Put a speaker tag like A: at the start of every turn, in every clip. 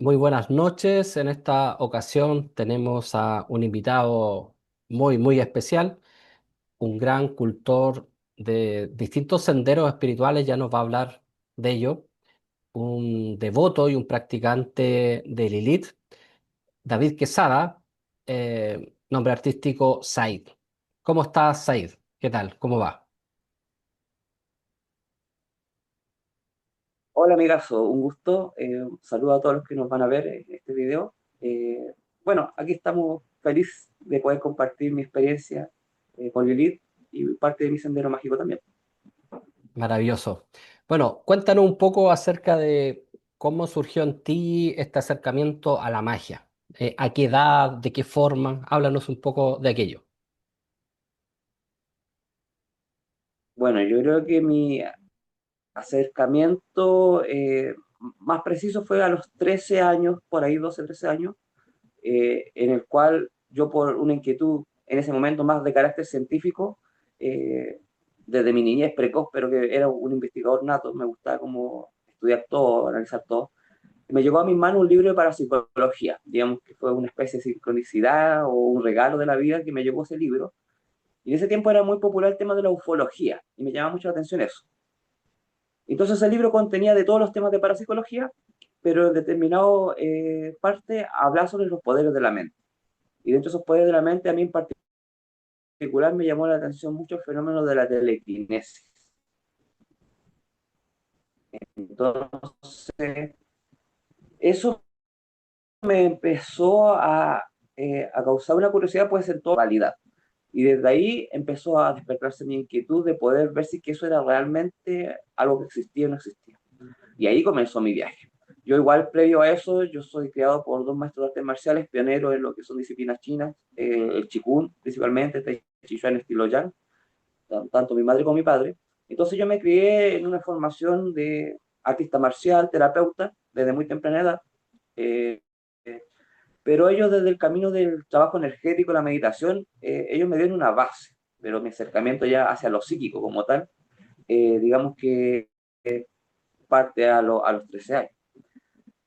A: Muy buenas noches. En esta ocasión tenemos a un invitado muy especial, un gran cultor de distintos senderos espirituales, ya nos va a hablar de ello, un devoto y un practicante de Lilith, David Quesada, nombre artístico Said. ¿Cómo estás, Said? ¿Qué tal? ¿Cómo va?
B: Hola amigazo, un gusto. Saludo a todos los que nos van a ver en este video. Bueno, aquí estamos felices de poder compartir mi experiencia con Lilith y parte de mi sendero mágico también.
A: Maravilloso. Bueno, cuéntanos un poco acerca de cómo surgió en ti este acercamiento a la magia. ¿A qué edad? ¿De qué forma? Háblanos un poco de aquello.
B: Bueno, yo creo que mi acercamiento más preciso fue a los 13 años, por ahí 12, 13 años, en el cual yo por una inquietud en ese momento más de carácter científico, eh, desde mi niñez precoz, pero que era un investigador nato, me gustaba como estudiar todo, analizar todo, me llegó a mis manos un libro de parapsicología, digamos que fue una especie de sincronicidad o un regalo de la vida que me llegó ese libro. Y en ese tiempo era muy popular el tema de la ufología y me llamaba mucho la atención eso. Entonces el libro contenía de todos los temas de parapsicología, pero en determinado parte hablaba sobre los poderes de la mente. Y dentro de esos poderes de la mente, a mí en particular me llamó la atención mucho el fenómeno de la telequinesis. Entonces, eso me empezó a causar una curiosidad, pues en toda realidad. Y desde ahí empezó a despertarse mi inquietud de poder ver si que eso era realmente algo que existía o no existía. Y ahí comenzó mi viaje. Yo igual, previo a eso, yo soy criado por dos maestros de artes marciales, pioneros en lo que son disciplinas chinas, el Qigong principalmente, Tai Chi Chuan estilo Yang, tanto mi madre como mi padre. Entonces yo me crié en una formación de artista marcial, terapeuta, desde muy temprana edad. Eh, eh, pero ellos desde el camino del trabajo energético, la meditación, ellos me dieron una base, pero mi acercamiento ya hacia lo psíquico como tal, digamos que parte a los 13 años.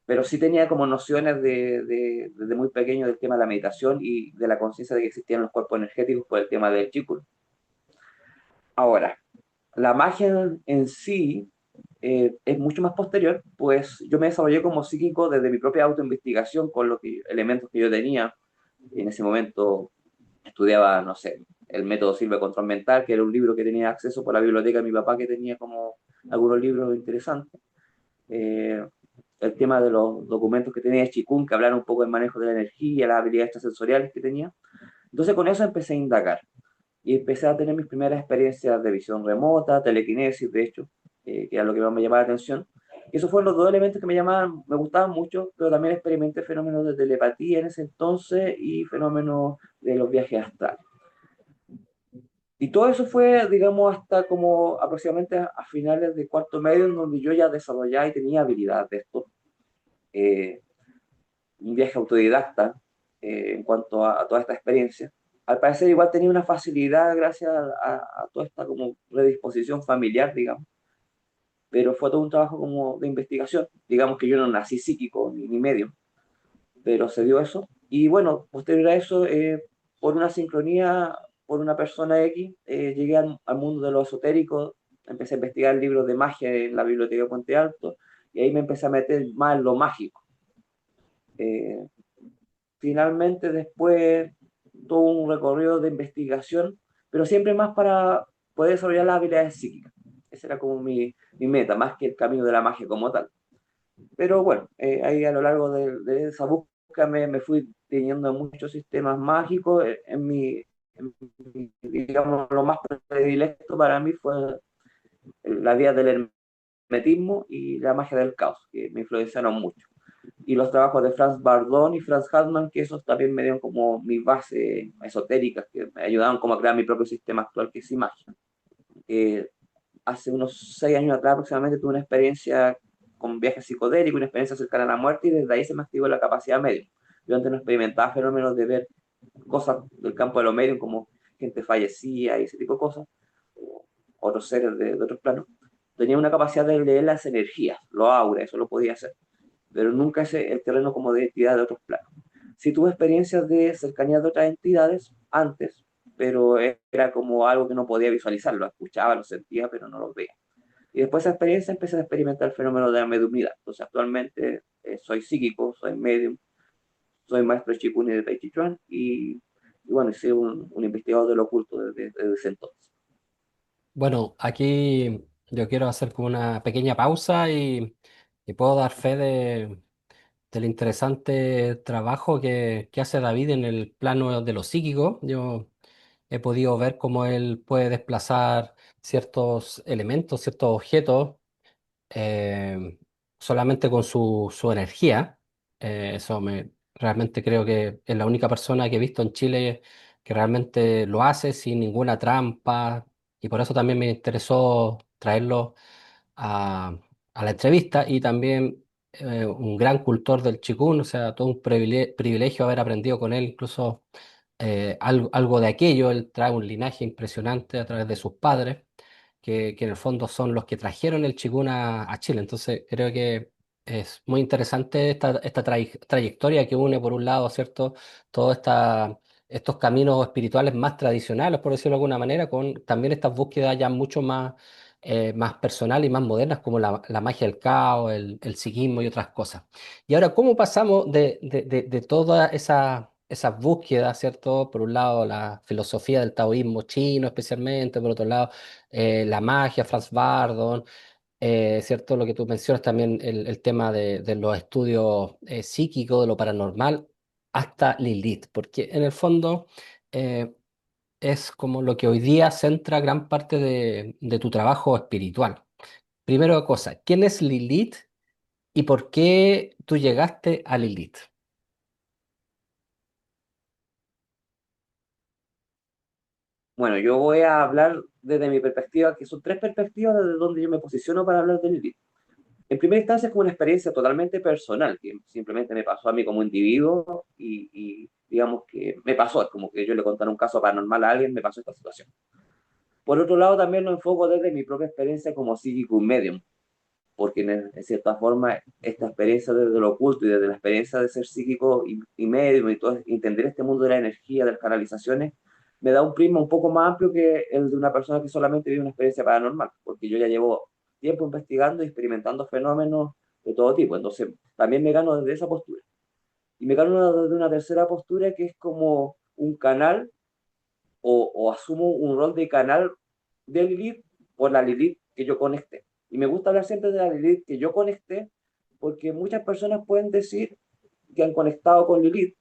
B: Pero sí tenía como nociones desde muy pequeño del tema de la meditación y de la conciencia de que existían los cuerpos energéticos por el tema del Qigong. Ahora, la magia en sí es mucho más posterior, pues yo me desarrollé como psíquico desde mi propia autoinvestigación con los elementos que yo tenía. En ese momento estudiaba, no sé, el método Silva de Control Mental, que era un libro que tenía acceso por la biblioteca de mi papá, que tenía como algunos libros interesantes. Eh, el tema de los documentos que tenía de Chikung, que hablaron un poco del manejo de la energía, las habilidades extrasensoriales que tenía. Entonces con eso empecé a indagar y empecé a tener mis primeras experiencias de visión remota, telequinesis, de hecho, que era lo que más me llamaba la atención. Y esos fueron los dos elementos que me llamaban, me gustaban mucho, pero también experimenté fenómenos de telepatía en ese entonces y fenómenos de los viajes astrales. Y todo eso fue, digamos, hasta como aproximadamente a finales de cuarto medio, en donde yo ya desarrollaba y tenía habilidad de esto. Eh, un viaje autodidacta en cuanto a toda esta experiencia. Al parecer igual tenía una facilidad gracias a toda esta como predisposición familiar, digamos, pero fue todo un trabajo como de investigación. Digamos que yo no nací psíquico ni medio, pero se dio eso. Y bueno, posterior a eso, por una sincronía, por una persona X, llegué al mundo de lo esotérico, empecé a investigar libros de magia en la biblioteca de Puente Alto, y ahí me empecé a meter más en lo mágico. Eh, Finalmente después todo un recorrido de investigación, pero siempre más para poder desarrollar las habilidades psíquicas. Esa era como mi meta, más que el camino de la magia como tal. Pero bueno, ahí a lo largo de esa búsqueda me fui teniendo muchos sistemas mágicos. Digamos, lo más predilecto para mí fue la vía del hermetismo y la magia del caos, que me influenciaron mucho. Y los trabajos de Franz Bardon y Franz Hartmann, que esos también me dieron como mis bases esotéricas, que me ayudaron como a crear mi propio sistema actual, que es imagen. Hace unos 6 años atrás aproximadamente tuve una experiencia con viaje psicodélico, una experiencia cercana a la muerte, y desde ahí se me activó la capacidad media. Yo antes no experimentaba fenómenos de ver cosas del campo de lo medio, como gente fallecía y ese tipo de cosas, o otros seres de otros planos. Tenía una capacidad de leer las energías, los auras, eso lo podía hacer. pero nunca es el terreno como de entidad de otros planos. Sí tuve experiencias de cercanía de otras entidades antes, pero era como algo que no podía visualizar, lo escuchaba, lo sentía, pero no lo veía. Y después de esa experiencia empecé a experimentar el fenómeno de la mediumnidad. Entonces actualmente soy psíquico, soy medium, soy maestro de Chikun y de Tai Chi Chuan y bueno, soy un investigador del oculto desde ese entonces.
A: Bueno, aquí yo quiero hacer como una pequeña pausa y puedo dar fe del interesante trabajo que hace David en el plano de lo psíquico. Yo he podido ver cómo él puede desplazar ciertos elementos, ciertos objetos eh, solamente con su energía. Realmente creo que es la única persona que he visto en Chile que realmente lo hace sin ninguna trampa y por eso también me interesó traerlo a, a la entrevista y también un gran cultor del Chikun, o sea, todo un privilegio haber aprendido con él, incluso algo de aquello. Él trae un linaje impresionante a través de sus padres que en el fondo son los que trajeron el Chikun a Chile. Entonces creo que es muy interesante esta trayectoria que une, por un lado, ¿cierto? Todos estos caminos espirituales más tradicionales, por decirlo de alguna manera, con también estas búsquedas ya mucho más personales y más modernas, como la magia del caos, el psiquismo y otras cosas. Y ahora, ¿cómo pasamos de toda esas búsquedas, ¿cierto? Por un lado, la filosofía del taoísmo chino, especialmente, por otro lado, la magia, Franz Bardon, ¿cierto? Lo que tú mencionas también, el tema de los estudios psíquicos, de lo paranormal, hasta Lilith, porque en el fondo eh, es como lo que hoy día centra gran parte de tu trabajo espiritual. Primero cosa, ¿quién es Lilith y por qué tú llegaste a Lilith?
B: Bueno, yo voy a hablar desde mi perspectiva, que son tres perspectivas desde donde yo me posiciono para hablar del libro. En primera instancia es como una experiencia totalmente personal, que simplemente me pasó a mí como individuo y digamos que me pasó, es como que yo le contara un caso paranormal a alguien, me pasó esta situación. Por otro lado, también lo enfoco desde mi propia experiencia como psíquico medium, porque en cierta forma esta experiencia desde lo oculto y desde la experiencia de ser psíquico y medium y todo, entender este mundo de la energía, de las canalizaciones, me da un prisma un poco más amplio que el de una persona que solamente vive una experiencia paranormal, porque yo ya llevo tiempo investigando y experimentando fenómenos de todo tipo, entonces también me gano desde esa postura. Y me gano desde una tercera postura que es como un canal o asumo un rol de canal de Lilith por la Lilith que yo conecté. Y me gusta hablar siempre de la Lilith que yo conecté porque muchas personas pueden decir que han conectado con Lilith,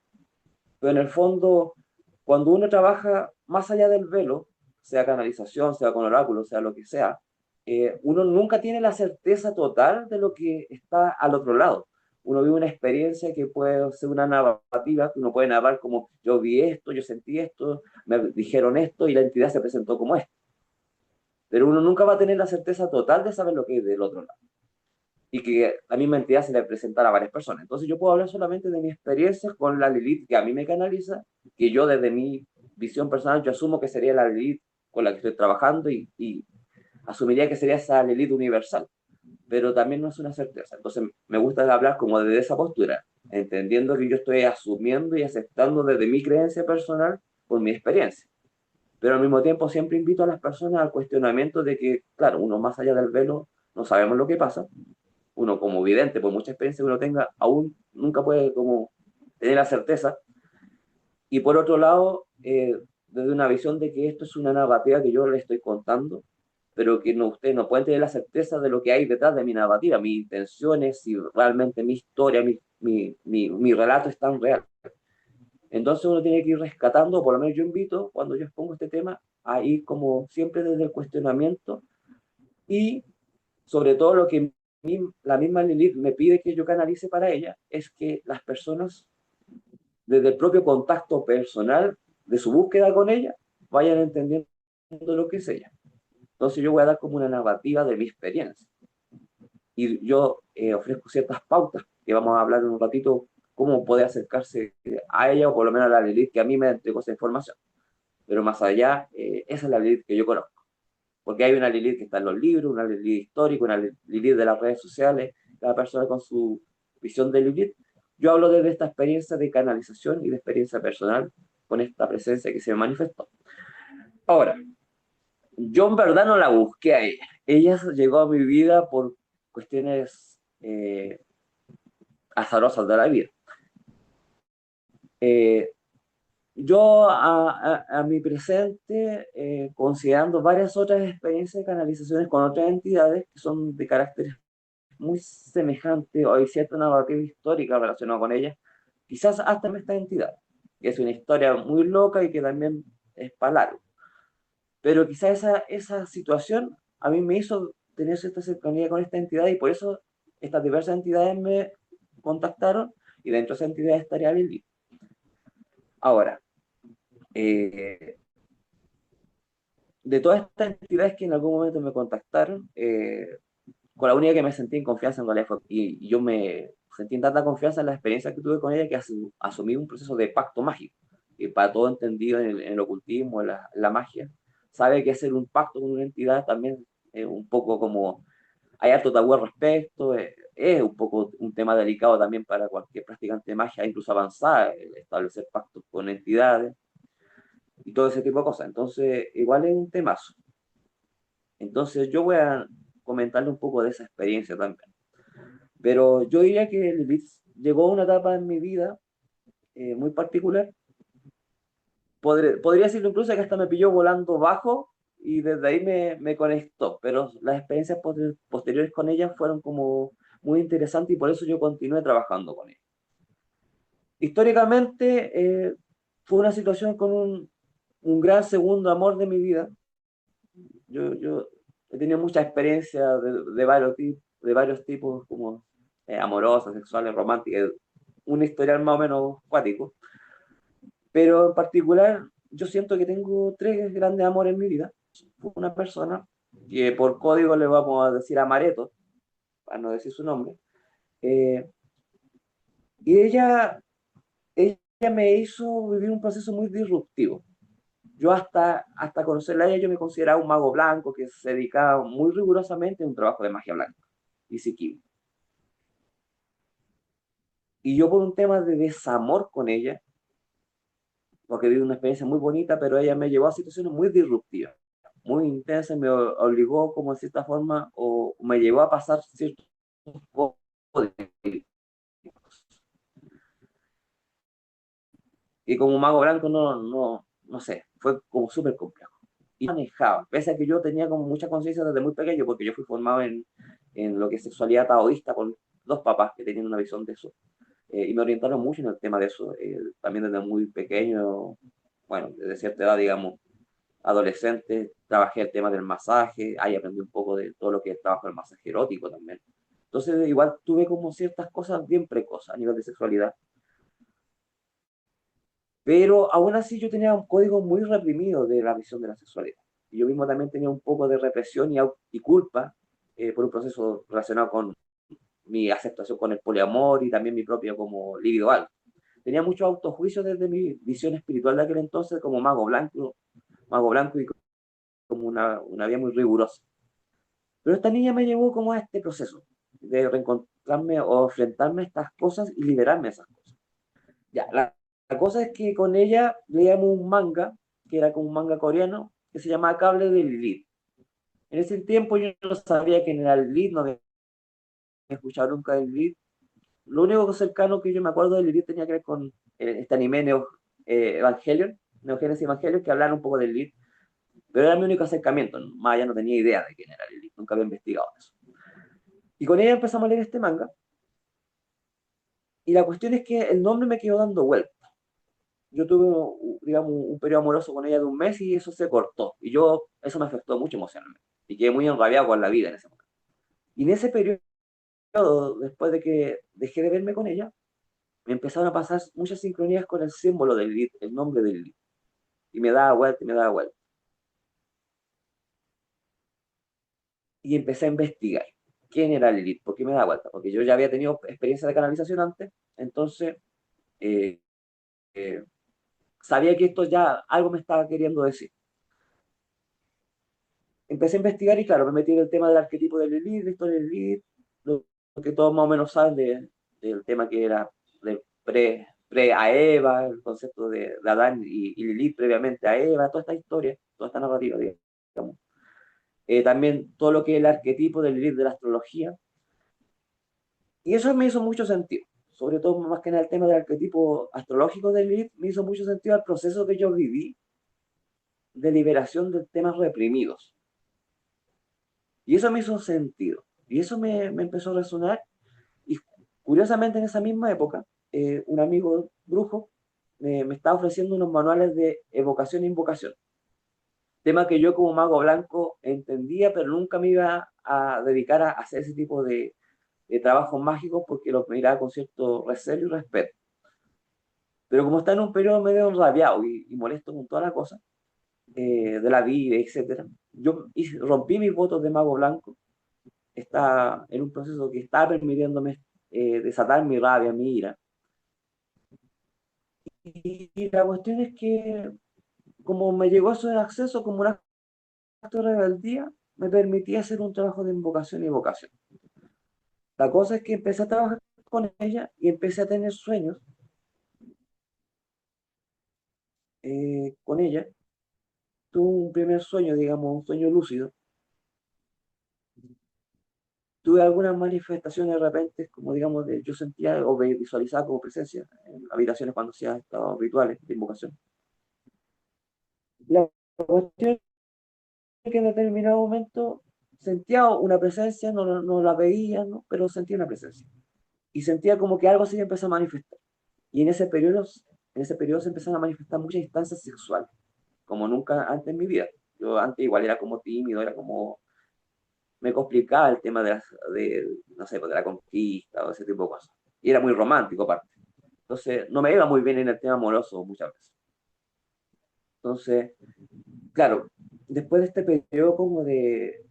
B: pero en el fondo, cuando uno trabaja más allá del velo, sea canalización, sea con oráculo, sea lo que sea, uno nunca tiene la certeza total de lo que está al otro lado. Uno vive una experiencia que puede ser una narrativa, que uno puede narrar como yo vi esto, yo sentí esto, me dijeron esto y la entidad se presentó como esto. Pero uno nunca va a tener la certeza total de saber lo que es del otro lado y que la misma entidad se le presentara a varias personas. Entonces yo puedo hablar solamente de mi experiencia con la Lilith que a mí me canaliza, que yo desde mi visión personal, yo asumo que sería la Lilith con la que estoy trabajando y asumiría que sería esa Lilith universal, pero también no es una certeza. Entonces me gusta hablar como desde esa postura, entendiendo que yo estoy asumiendo y aceptando desde mi creencia personal por mi experiencia. Pero al mismo tiempo siempre invito a las personas al cuestionamiento de que, claro, uno más allá del velo no sabemos lo que pasa, uno como vidente, por mucha experiencia que uno tenga, aún nunca puede como tener la certeza. Y por otro lado, desde una visión de que esto es una narrativa que yo le estoy contando, pero que no, ustedes no pueden tener la certeza de lo que hay detrás de mi narrativa, mis intenciones, si realmente mi historia, mi relato es tan real. Entonces uno tiene que ir rescatando, por lo menos yo invito, cuando yo expongo este tema, a ir como siempre desde el cuestionamiento y sobre todo lo que la misma Lilith me pide que yo canalice para ella es que las personas, desde el propio contacto personal de su búsqueda con ella, vayan entendiendo lo que es ella. Entonces yo voy a dar como una narrativa de mi experiencia. Y yo ofrezco ciertas pautas que vamos a hablar en un ratito, cómo puede acercarse a ella o por lo menos a la Lilith que a mí me entregó esa información. Pero más allá, esa es la Lilith que yo conozco. Porque hay una Lilith que está en los libros, una Lilith histórica, una Lilith de las redes sociales, cada persona con su visión de Lilith, yo hablo desde esta experiencia de canalización y de experiencia personal con esta presencia que se me manifestó. Ahora, yo en verdad no la busqué a ella. Ella llegó a mi vida por cuestiones azarosas de la vida. Eh, yo a mi presente, considerando varias otras experiencias de canalizaciones con otras entidades que son de carácter muy semejante, o hay cierta narrativa histórica relacionada con ellas, quizás hasta en esta entidad, que es una historia muy loca y que también es para largo. Pero quizás esa situación a mí me hizo tener cierta cercanía con esta entidad y por eso estas diversas entidades me contactaron y dentro de esa entidad estaría Lili. Ahora, eh, de todas estas entidades que en algún momento me contactaron, con la única que me sentí en confianza en realidad fue, y yo me sentí en tanta confianza en la experiencia que tuve con ella que asumí un proceso de pacto mágico. Y para todo entendido en el ocultismo, en la magia, sabe que hacer un pacto con una entidad también es un poco como, hay harto tabú al respecto, es un poco un tema delicado también para cualquier practicante de magia, incluso avanzada, el establecer pactos con entidades y todo ese tipo de cosas. Entonces, igual es un temazo. Entonces, yo voy a comentarle un poco de esa experiencia también. Pero yo diría que Lilith llegó a una etapa en mi vida muy particular. Podría decirlo incluso que hasta me pilló volando bajo y desde ahí me conectó. Pero las experiencias posteriores con ella fueron como muy interesantes y por eso yo continué trabajando con ella. Históricamente fue una situación con un gran segundo amor de mi vida. Yo he tenido mucha experiencia de varios tipos, como amorosas, sexuales, románticas, un historial más o menos cuático, pero en particular yo siento que tengo tres grandes amores en mi vida. Una persona que por código le vamos a decir Amareto, para no decir su nombre, eh, y ella me hizo vivir un proceso muy disruptivo. Yo hasta conocerla a ella, yo me consideraba un mago blanco que se dedicaba muy rigurosamente a un trabajo de magia blanca y psiquismo. Y yo por un tema de desamor con ella, porque viví una experiencia muy bonita, pero ella me llevó a situaciones muy disruptivas, muy intensas, me obligó como en cierta forma, o me llevó a pasar ciertos códigos. Y como mago blanco no sé, fue como súper complejo. Y manejaba, pese a que yo tenía como mucha conciencia desde muy pequeño, porque yo fui formado en lo que es sexualidad taoísta con dos papás que tenían una visión de eso. Y me orientaron mucho en el tema de eso, también desde muy pequeño, bueno, desde cierta edad, digamos, adolescente, trabajé el tema del masaje, ahí aprendí un poco de todo lo que es el trabajo del masaje erótico también. Entonces, igual tuve como ciertas cosas bien precoces a nivel de sexualidad, pero aún así yo tenía un código muy reprimido de la visión de la sexualidad. Y yo mismo también tenía un poco de represión y culpa por un proceso relacionado con mi aceptación con el poliamor y también mi propio como libido alto. Tenía mucho autojuicio desde mi visión espiritual de aquel entonces como mago blanco y como una vida muy rigurosa. Pero esta niña me llevó como a este proceso de reencontrarme o enfrentarme a estas cosas y liberarme de esas cosas. Ya, la cosa es que con ella leíamos un manga, que era como un manga coreano, que se llamaba Cable de Lilith. En ese tiempo yo no sabía quién era Lilith, no había escuchado nunca de Lilith. Lo único cercano que yo me acuerdo de Lilith tenía que ver con este anime Evangelion, Neo Genesis Evangelion, que hablaron un poco de Lilith, pero era mi único acercamiento, más allá no tenía idea de quién era Lilith, nunca había investigado eso. Y con ella empezamos a leer este manga, y la cuestión es que el nombre me quedó dando vuelta. Yo tuve, digamos, un periodo amoroso con ella de un mes y eso se cortó. Y eso me afectó mucho emocionalmente. Y quedé muy enrabiado con la vida en ese momento. Y en ese periodo, después de que dejé de verme con ella, me empezaron a pasar muchas sincronías con el símbolo del Lilith, el nombre del Lilith. Y me daba vuelta y me daba vuelta. Y empecé a investigar quién era Lilith, por qué me daba vuelta. Porque yo ya había tenido experiencia de canalización antes, entonces eh, eh, sabía que esto ya algo me estaba queriendo decir. Empecé a investigar y claro, me metí en el tema del arquetipo de Lilith, de historia de Lilith, lo que todos más o menos saben del tema que era de pre a Eva, el concepto de Adán y Lilith previamente a Eva, toda esta historia, toda esta narrativa, digamos. También todo lo que es el arquetipo de Lilith de la astrología. Y eso me hizo mucho sentido, sobre todo más que nada el tema del arquetipo astrológico de Lilith, me hizo mucho sentido al proceso que yo viví de liberación de temas reprimidos. Y eso me hizo sentido. Y eso me empezó a resonar. Y curiosamente en esa misma época, un amigo brujo me estaba ofreciendo unos manuales de evocación e invocación. Tema que yo como mago blanco entendía, pero nunca me iba a dedicar a hacer ese tipo de trabajos mágicos porque los miraba con cierto recelo y respeto. Pero como está en un periodo medio rabiado y molesto con toda la cosa, de la vida, etcétera, yo rompí mis votos de mago blanco. Está en un proceso que está permitiéndome desatar mi rabia, mi ira. Y la cuestión es que, como me llegó eso de acceso como un acto de rebeldía, me permitía hacer un trabajo de invocación y evocación. La cosa es que empecé a trabajar con ella y empecé a tener sueños con ella. Tuve un primer sueño, digamos, un sueño lúcido. Tuve algunas manifestaciones de repente, como digamos, yo sentía o visualizaba como presencia en habitaciones cuando hacía estos rituales de invocación. La cuestión es que en determinado momento sentía una presencia, no la veía, ¿no? Pero sentía una presencia. Y sentía como que algo se empezó a manifestar. Y en ese periodo se empezaron a manifestar muchas instancias sexuales, como nunca antes en mi vida. Yo antes igual era como tímido, era como me complicaba el tema no sé, pues, de la conquista o ese tipo de cosas. Y era muy romántico aparte. Entonces, no me iba muy bien en el tema amoroso muchas veces. Entonces, claro, después de este periodo como de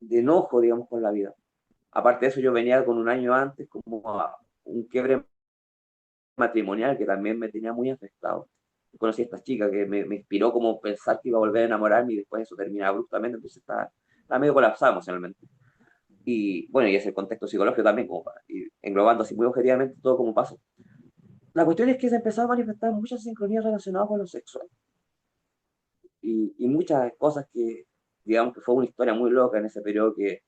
B: enojo, digamos, con la vida. Aparte de eso, yo venía con un año antes como a un quiebre matrimonial que también me tenía muy afectado. Conocí a esta chica que me inspiró como pensar que iba a volver a enamorarme y después eso termina abruptamente, entonces está medio colapsado emocionalmente. Y bueno, y ese contexto psicológico también, como para ir englobando así muy objetivamente todo como pasó. La cuestión es que se empezó a manifestar muchas sincronías relacionadas con lo sexual y muchas cosas que, digamos que fue una historia muy loca en ese periodo que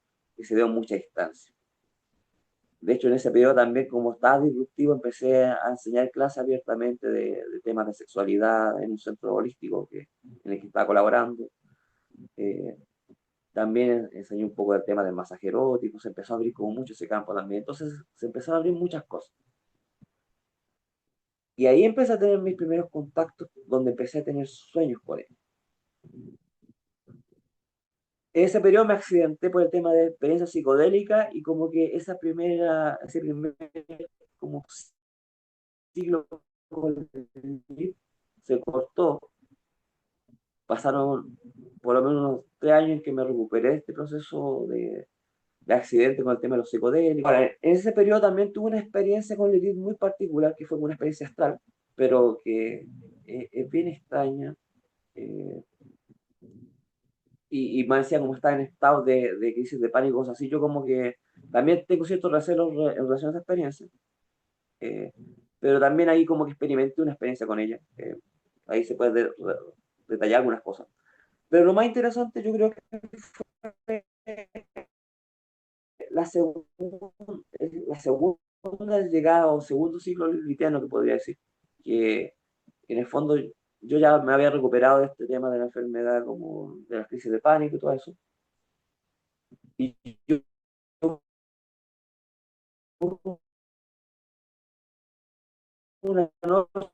B: se dio en mucha distancia. De hecho, en ese periodo también, como estaba disruptivo, empecé a enseñar clases abiertamente de temas de sexualidad en un centro holístico en el que estaba colaborando. Eh, También enseñé un poco del tema del masaje erótico, se empezó a abrir como mucho ese campo también. Entonces se empezaron a abrir muchas cosas. Y ahí empecé a tener mis primeros contactos donde empecé a tener sueños con él. En ese periodo me accidenté por el tema de experiencia psicodélica y como que ese primer como siglo se cortó. Pasaron por lo menos unos 3 años en que me recuperé de este proceso de accidente con el tema de los psicodélicos. Ahora, en ese periodo también tuve una experiencia con Lilith muy particular, que fue una experiencia astral, pero que es bien extraña. eh, y más decía, como estaba en estado de crisis de pánico, cosas así, yo como que también tengo ciertos recelos en relación a esa experiencia, eh, pero también ahí como que experimenté una experiencia con ella. Ahí se puede detallar algunas cosas. Pero lo más interesante yo creo que fue la, segun, la segunda llegada o segundo ciclo litiano que podría decir, que en el fondo yo ya me había recuperado de este tema de la enfermedad, como de las crisis de pánico y todo eso. Y yo una noche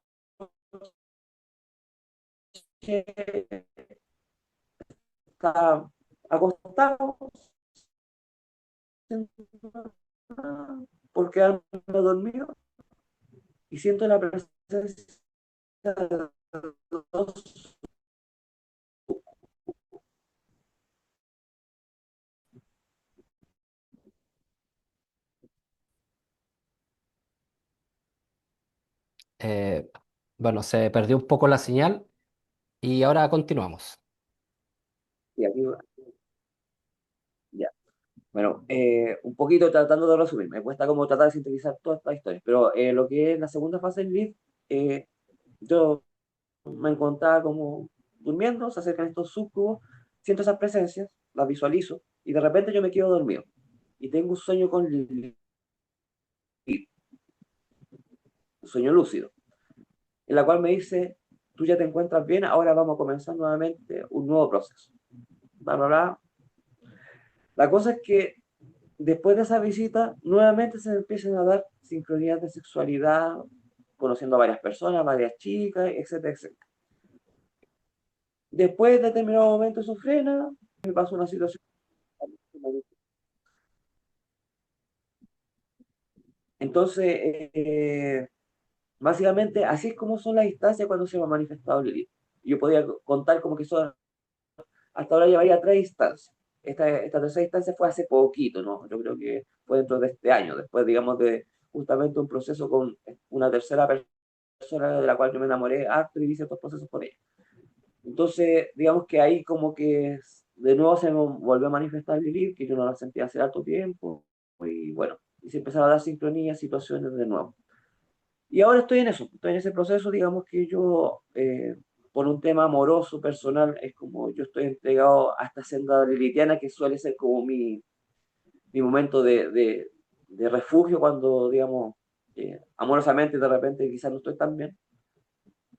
B: estaba acostado por quedarme dormido y siento la presencia de dos.
A: Eh, bueno, se perdió un poco la señal y ahora continuamos.
B: Y aquí, ya. Bueno, un poquito tratando de resumir, me cuesta como tratar de sintetizar todas estas historias, pero lo que es la segunda fase del lead, yo me encontraba como durmiendo, se acercan estos sucubos, siento esas presencias, las visualizo, y de repente yo me quedo dormido. Y tengo un sueño con Lilith, un sueño lúcido, en la cual me dice, tú ya te encuentras bien, ahora vamos a comenzar nuevamente un nuevo proceso. Bla, bla, bla. La cosa es que después de esa visita, nuevamente se me empiezan a dar sincronías de sexualidad, conociendo a varias personas, varias chicas, etcétera, etcétera. Después de determinado momento eso frena, me pasa una situación. Entonces, básicamente, así es como son las instancias cuando se me ha manifestado Lilith. Yo podía contar como que son, hasta ahora llevaría tres instancias. Esta tercera instancia fue hace poquito, ¿no? Yo creo que fue dentro de este año, después, digamos, de justamente un proceso con una tercera persona de la cual yo me enamoré harto y hice estos procesos con ella. Entonces, digamos que ahí como que de nuevo se me volvió a manifestar Lilith, que yo no la sentía hace harto tiempo, y bueno, y se empezaron a dar sincronías, situaciones de nuevo. Y ahora estoy en eso, estoy en ese proceso, digamos que yo, por un tema amoroso, personal, es como yo estoy entregado a esta senda lilitiana que suele ser como mi momento de refugio cuando, digamos, amorosamente de repente quizás no estoy tan bien.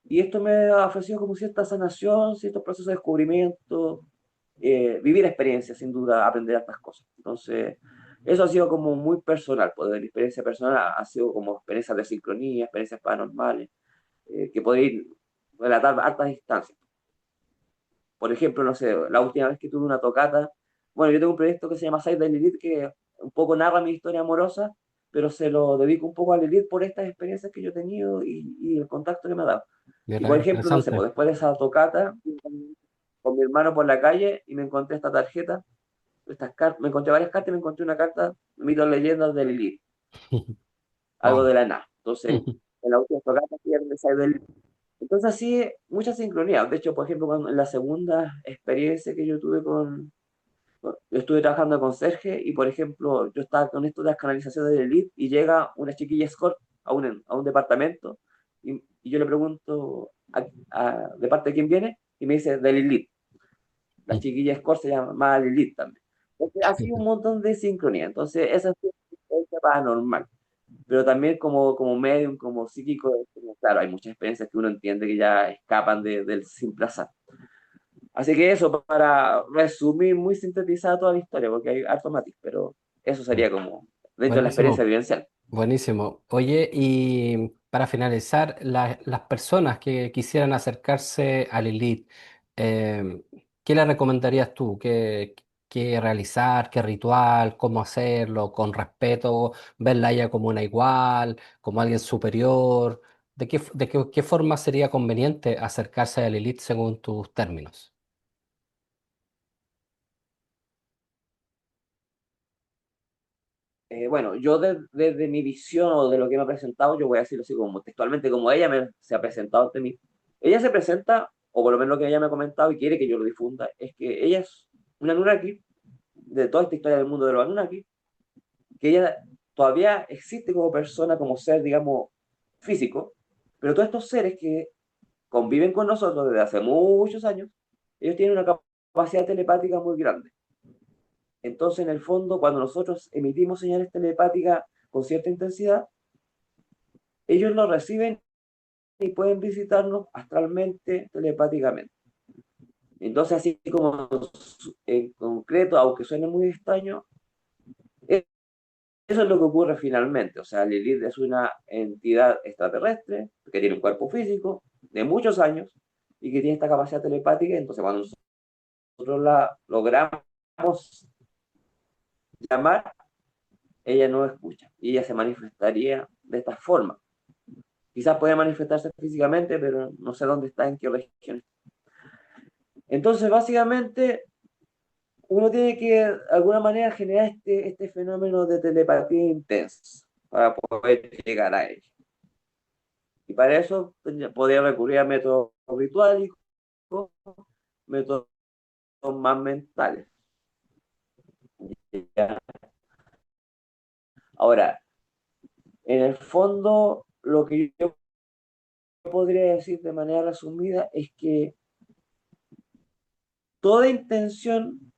B: Y esto me ha ofrecido como cierta sanación, ciertos procesos de descubrimiento, vivir experiencias, sin duda, aprender estas cosas. Entonces, eso ha sido como muy personal, pues de mi experiencia personal ha sido como experiencias de sincronía, experiencias paranormales, que podría ir relatar a altas instancias. Por ejemplo, no sé, la última vez que tuve una tocata, bueno, yo tengo un proyecto que se llama Side de Lilith que un poco narra mi historia amorosa, pero se lo dedico un poco a Lilith por estas experiencias que yo he tenido y el contacto que me ha dado. Y
A: Mira,
B: por ejemplo, no sé, pues
A: interesante.
B: después de esa tocata, con mi hermano por la calle y me encontré esta tarjeta, me encontré varias cartas y me encontré una carta, mitos, leyendas de Lilith, algo
A: Wow.
B: de la nada. Entonces, en la última tocata pierde Side de Lilith. Entonces, así, mucha sincronía. De hecho, por ejemplo, en la segunda experiencia que yo tuve yo estuve trabajando con Serge y, por ejemplo, yo estaba con esto de las canalizaciones de Elite y llega una chiquilla escort a un departamento y yo le pregunto de parte de quién viene y me dice de Lilith. La chiquilla escort se llama Lilith también. Entonces, ha sido un montón de sincronía. Entonces, esa es una experiencia paranormal. Pero también como medium, como psíquico, claro, hay muchas experiencias que uno entiende que ya escapan del simple azar. Así que eso, para resumir muy sintetizada toda la historia, porque hay harto matiz, pero eso sería como dentro de la experiencia
A: Buenísimo.
B: vivencial.
A: Buenísimo. Oye, y para finalizar, las personas que quisieran acercarse a Lilith, eh, ¿qué le recomendarías tú? ¿Qué realizar? ¿Qué ritual? ¿Cómo hacerlo? ¿Con respeto? ¿Verla a ella como una igual? ¿Como alguien superior? ¿Qué forma sería conveniente acercarse a Lilith según tus términos?
B: Bueno, yo desde mi visión o de lo que me ha presentado, yo voy a decirlo así como textualmente, como ella se ha presentado ante mí. Ella se presenta, o por lo menos lo que ella me ha comentado y quiere que yo lo difunda, es que ella es una Anunnaki, de toda esta historia del mundo de los Anunnaki, que ella todavía existe como persona, como ser, digamos, físico, pero todos estos seres que conviven con nosotros desde hace muchos años, ellos tienen una capacidad telepática muy grande. Entonces, en el fondo, cuando nosotros emitimos señales telepáticas con cierta intensidad, ellos lo reciben y pueden visitarnos astralmente, telepáticamente. Entonces, así como en concreto, aunque suene muy extraño, eso es lo que ocurre finalmente. O sea, Lilith es una entidad extraterrestre que tiene un cuerpo físico de muchos años y que tiene esta capacidad telepática. Entonces, cuando nosotros la logramos llamar, ella no escucha y ella se manifestaría de esta forma. Quizás puede manifestarse físicamente, pero no sé dónde está, en qué región. Entonces, básicamente, uno tiene que, de alguna manera, generar este fenómeno de telepatía intensa para poder llegar a ella. Y para eso podría recurrir a métodos rituales, métodos más mentales. ¿ya? Ahora, en el fondo, lo que yo podría decir de manera resumida es que toda intención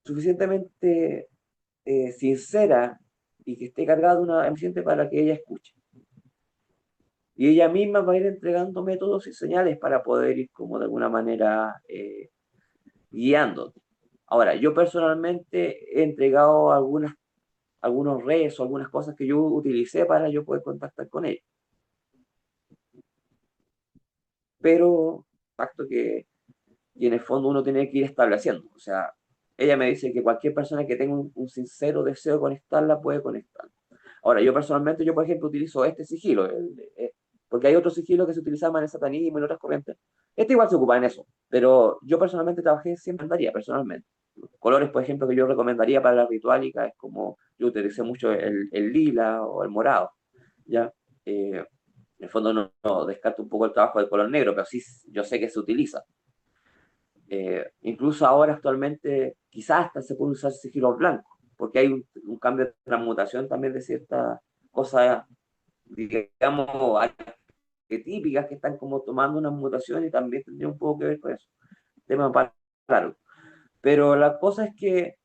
B: suficientemente sincera y que esté cargada de una emoción para que ella escuche. Y ella misma va a ir entregando métodos y señales para poder ir como de alguna manera guiándote. Ahora, yo personalmente he entregado algunos redes o algunas cosas que yo utilicé para yo poder contactar con ella. Pero, facto que y en el fondo uno tiene que ir estableciendo. O sea, ella me dice que cualquier persona que tenga un sincero deseo de conectarla puede conectar. Ahora, yo personalmente, yo por ejemplo utilizo este sigilo, porque hay otros sigilos que se utilizaban en el satanismo y en otras corrientes. Este igual se ocupa en eso, pero yo personalmente trabajé siempre en Daría, personalmente. Colores, por ejemplo, que yo recomendaría para la rituálica es como yo utilicé mucho el lila o el morado, ¿ya? En el fondo no descarto un poco el trabajo del color negro, pero sí yo sé que se utiliza. Incluso ahora actualmente quizás hasta se pueden usar sigilos blancos, porque hay un cambio de transmutación también de ciertas cosas, digamos, arquetípicas que están como tomando una mutación y también tendría un poco que ver con eso. Tema para claro. Pero la cosa es que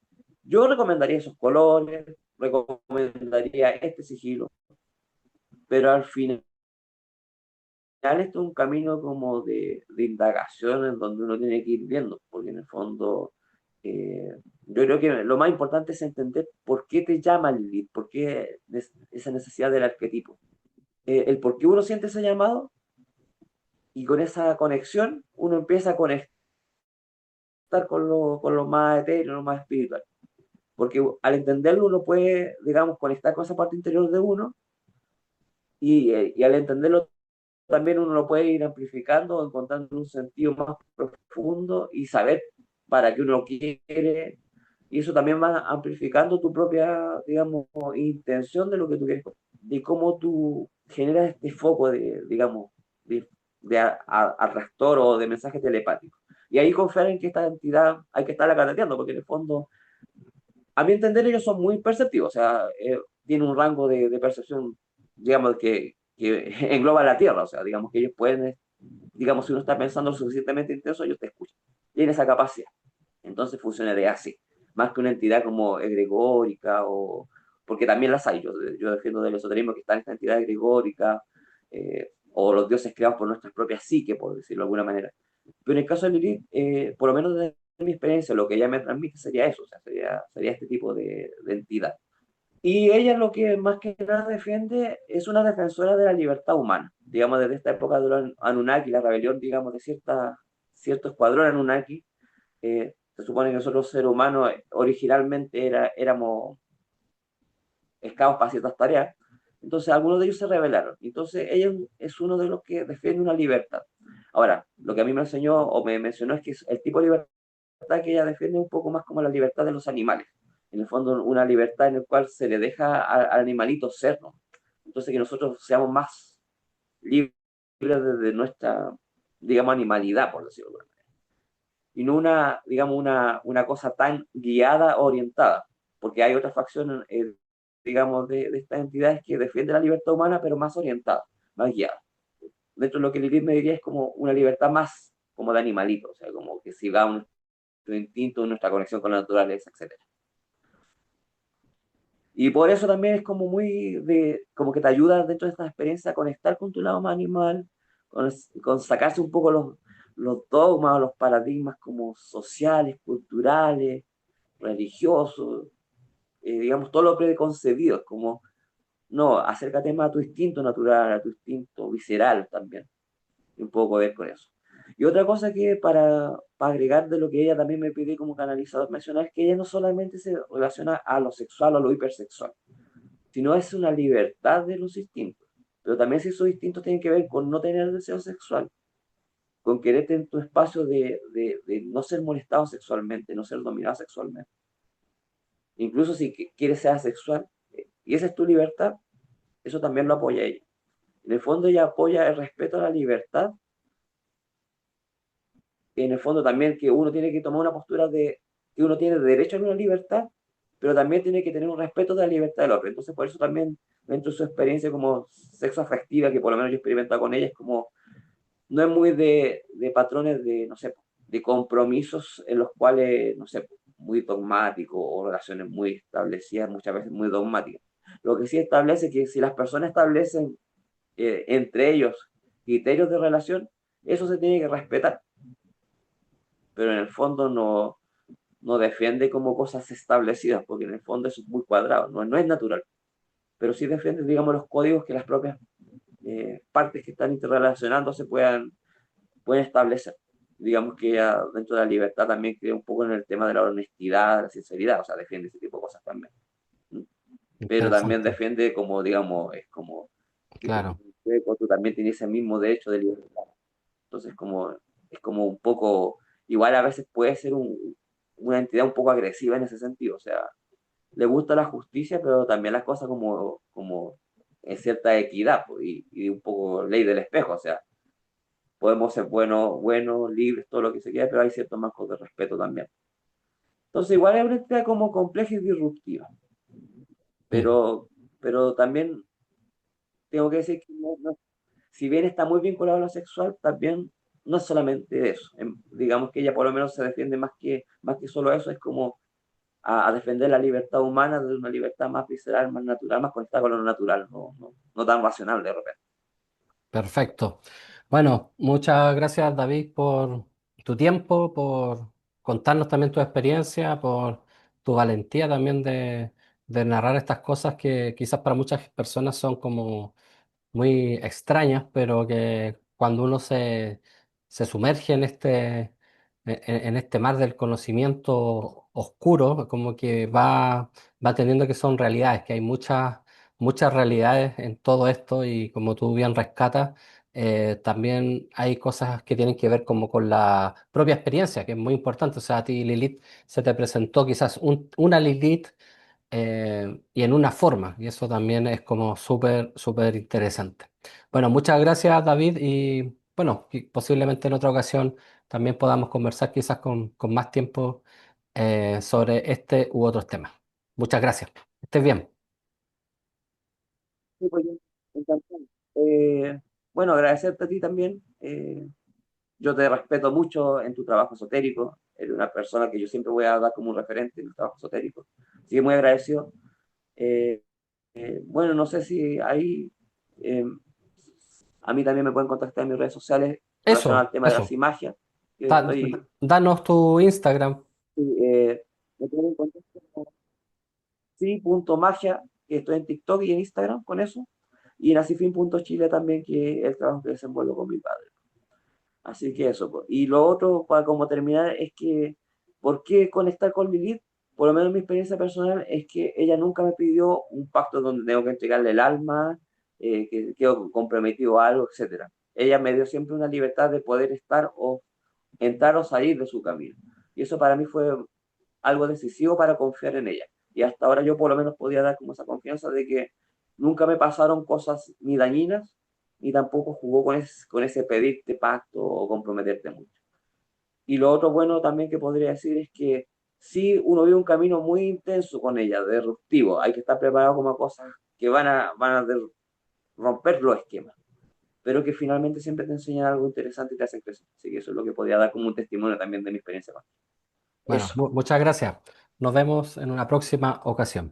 B: yo recomendaría esos colores, recomendaría este sigilo, pero al final esto es un camino como de indagación en donde uno tiene que ir viendo, porque en el fondo yo creo que lo más importante es entender por qué te llama Lilith, por qué esa necesidad del arquetipo, el por qué uno siente ese llamado y con esa conexión uno empieza a conectar con lo más etéreo, lo más espiritual, porque al entenderlo uno puede, digamos, conectar con esa parte interior de uno y al entenderlo también uno lo puede ir amplificando, encontrando un sentido más profundo y saber para qué uno quiere. Y eso también va amplificando tu propia, digamos, intención de lo que tú quieres, de cómo tú generas este foco de, digamos, de arrastor o de mensaje telepático. Y ahí confiar en que esta entidad hay que estarla carateando, porque en el fondo, a mi entender, ellos son muy perceptivos, o sea, tienen un rango de percepción, digamos, que engloba la Tierra, o sea, digamos que ellos pueden, digamos, si uno está pensando lo suficientemente intenso, ellos te escuchan. Tienen esa capacidad. Entonces funcionaría así, más que una entidad como egregórica o... Porque también las hay, yo defiendo del esoterismo que están estas entidades egregóricas o los dioses creados por nuestras propias psique, por decirlo de alguna manera. Pero en el caso de Lilith, por lo menos desde mi experiencia, lo que ella me transmite sería eso, o sea, sería este tipo de entidad. Y ella lo que más que nada defiende es una defensora de la libertad humana, digamos, desde esta época de los Anunnaki, la rebelión, digamos, de cierto escuadrón Anunnaki. Se supone que nosotros, seres humanos, originalmente éramos esclavos para ciertas tareas, entonces algunos de ellos se rebelaron. Entonces ella es uno de los que defiende una libertad. Ahora, lo que a mí me enseñó o me mencionó es que el tipo de libertad que ella defiende es un poco más como la libertad de los animales. En el fondo, una libertad en la cual se le deja al animalito ser, ¿no? Entonces, que nosotros seamos más libres de nuestra, digamos, animalidad, por decirlo de alguna manera. Y no una, digamos, una cosa tan guiada, orientada. Porque hay otras facciones, digamos, de estas entidades que defienden la libertad humana, pero más orientada, más guiada. Dentro de lo que Lilith me diría es como una libertad más como de animalito, o sea, como que sigamos nuestro instinto, nuestra conexión con la naturaleza, etcétera. Y por eso también es como muy como que te ayuda dentro de esta experiencia a conectar con tu lado más animal, con sacarse un poco los dogmas, los paradigmas como sociales, culturales, religiosos, digamos, todo lo preconcebido, es como, no, acércate más a tu instinto natural, a tu instinto visceral también, y un poco ver con eso. Y otra cosa que para agregar de lo que ella también me pide como canalizador mencionar es que ella no solamente se relaciona a lo sexual o a lo hipersexual, sino es una libertad de los instintos. Pero también si esos instintos tienen que ver con no tener deseo sexual, con quererte en tu espacio de no ser molestado sexualmente, no ser dominado sexualmente. Incluso si quieres ser asexual, y esa es tu libertad, eso también lo apoya ella. En el fondo ella apoya el respeto a la libertad, y en el fondo también que uno tiene que tomar una postura que uno tiene derecho a una libertad, pero también tiene que tener un respeto de la libertad del otro. Entonces, por eso también, dentro de su experiencia como sexo afectiva, que por lo menos yo he experimentado con ella, es como, no es muy de patrones de, no sé, de compromisos en los cuales, no sé, muy dogmáticos o relaciones muy establecidas, muchas veces muy dogmáticas. Lo que sí establece que si las personas establecen entre ellos criterios de relación, eso se tiene que respetar, pero en el fondo no defiende como cosas establecidas, porque en el fondo eso es muy cuadrado, no es natural, pero sí defiende, digamos, los códigos que las propias partes que están interrelacionándose pueden establecer. Digamos que ya dentro de la libertad también cree un poco en el tema de la honestidad, la sinceridad, o sea, defiende ese tipo de cosas también. ¿Mm? Pero también
A: Interesante,
B: defiende como, digamos, es como que
A: claro.
B: tú también tienes ese mismo derecho de libertad. Entonces, es como un poco, igual a veces puede ser una entidad un poco agresiva en ese sentido, o sea, le gusta la justicia, pero también las cosas como en cierta equidad pues, y un poco ley del espejo, o sea, podemos ser buenos, libres, todo lo que se quiera, pero hay ciertos marcos de respeto también. Entonces, igual es una entidad como compleja y disruptiva,
A: Mm.
B: pero también tengo que decir que si bien está muy vinculado a lo sexual, también no es solamente eso. Digamos que ella por lo menos se defiende más que solo eso, es como a defender la libertad humana de una libertad más visceral, más natural, más conectada con lo natural, no tan racional de repente.
A: Perfecto. Bueno, muchas gracias David por tu tiempo, por contarnos también tu experiencia, por tu valentía también de narrar estas cosas que quizás para muchas personas son como muy extrañas, pero que cuando uno se sumerge en en este mar del conocimiento oscuro, como que va entendiendo que son realidades, que hay muchas realidades en todo esto y como tú bien rescatas, también hay cosas que tienen que ver como con la propia experiencia, que es muy importante. O sea, a ti Lilith se te presentó quizás una Lilith y en una forma, y eso también es como súper interesante. Bueno, muchas gracias David y bueno, y posiblemente en otra ocasión también podamos conversar quizás con más tiempo sobre este u otros temas. Muchas gracias. Estés bien.
B: Sí, pues, encantado. Eh, bueno, agradecerte a ti también. Yo te respeto mucho en tu trabajo esotérico. Eres una persona que yo siempre voy a dar como un referente en el trabajo esotérico. Así que muy agradecido. Eh, bueno, no sé si ahí eh, a mí también me pueden contactar en mis redes sociales relacionadas al tema de la
A: Eso.
B: Simagia. Que estoy,
A: Danos tu Instagram.
B: me pueden contactar sí.magia, que estoy en TikTok y en Instagram con eso. Y en asifin.chile también, que es el trabajo que desenvuelvo con mi padre. Así que eso, pues. Y lo otro, para como terminar, es que, ¿por qué conectar con Lilith? Por lo menos mi experiencia personal es que ella nunca me pidió un pacto donde tengo que entregarle el alma, que quedo comprometido a algo, etcétera. Ella me dio siempre una libertad de poder estar o entrar o salir de su camino. Y eso para mí fue algo decisivo para confiar en ella. Y hasta ahora yo por lo menos podía dar como esa confianza de que nunca me pasaron cosas ni dañinas, ni tampoco jugó con ese pedirte pacto o comprometerte mucho. Y lo otro bueno también que podría decir es que sí, uno vive un camino muy intenso con ella, disruptivo. Hay que estar preparado como a cosas que van a romper los esquemas, pero que finalmente siempre te enseñan algo interesante y te hacen crecer. Así que eso es lo que podría dar como un testimonio también de mi experiencia con
A: Bueno,
B: eso.
A: muchas gracias. Nos vemos en una próxima ocasión.